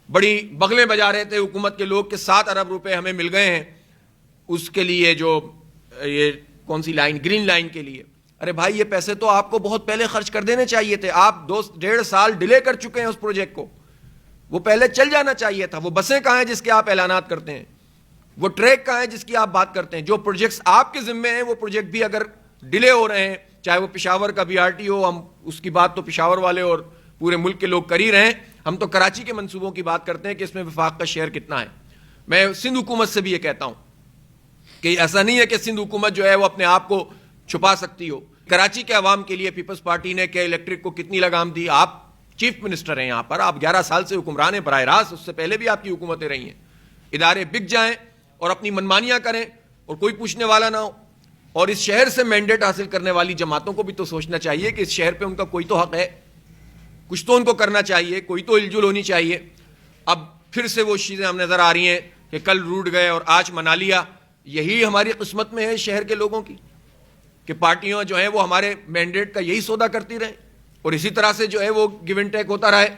بڑی بغلیں بجا رہے تھے حکومت کے لوگ کہ 7 ارب روپے ہمیں مل گئے ہیں اس کے لیے، جو یہ کون سی لائن، گرین لائن کے لیے. ارے بھائی یہ پیسے تو آپ کو بہت پہلے خرچ کر دینے چاہیے تھے. آپ 1.5 سال ڈیلے کر چکے ہیں اس پروجیکٹ کو. وہ پہلے چل جانا چاہیے تھا. وہ بسیں کہاں ہیں جس کے آپ اعلانات کرتے ہیں؟ وہ ٹریک کہاں ہیں جس کی آپ بات کرتے ہیں؟ جو پروجیکٹس آپ کے ذمے ہیں وہ پروجیکٹ بھی اگر ڈیلے ہو رہے ہیں، چاہے وہ پشاور کا BRT ہو، ہم اس کی بات تو پشاور والے اور پورے ملک کے لوگ کر ہی رہے ہیں. ہم تو کراچی کے منصوبوں کی بات کرتے ہیں کہ اس میں وفاق کا شیئر کتنا ہے. میں سندھ حکومت سے بھی یہ کہتا ہوں کہ ایسا نہیں ہے کہ سندھ حکومت جو ہے وہ اپنے آپ کو چھپا سکتی ہو. کراچی کے عوام کے لیے پیپلز پارٹی نے کہ الیکٹرک کو کتنی لگام دی. آپ چیف منسٹر ہیں یہاں پر، آپ 11 سال سے حکمران ہیں براہ راست، اس سے پہلے بھی آپ کی حکومتیں رہی ہیں. ادارے بک جائیں اور اپنی منمانیاں کریں اور کوئی پوچھنے والا نہ ہو. اور اس شہر سے مینڈیٹ حاصل کرنے والی جماعتوں کو بھی تو سوچنا چاہیے کہ اس شہر پہ ان کا کوئی تو حق ہے، کچھ تو ان کو کرنا چاہیے، کوئی تو ہل جل ہونی چاہیے. اب پھر سے وہ چیزیں ہم نظر آ رہی ہیں کہ کل روٹ گئے اور آج منا لیا. یہی ہماری قسمت میں ہے شہر کے لوگوں کی کہ پارٹیاں جو ہیں وہ ہمارے مینڈیٹ کا یہی سودا کرتی رہیں اور اسی طرح سے جو ہے وہ گیو اینڈ ٹیک ہوتا رہے.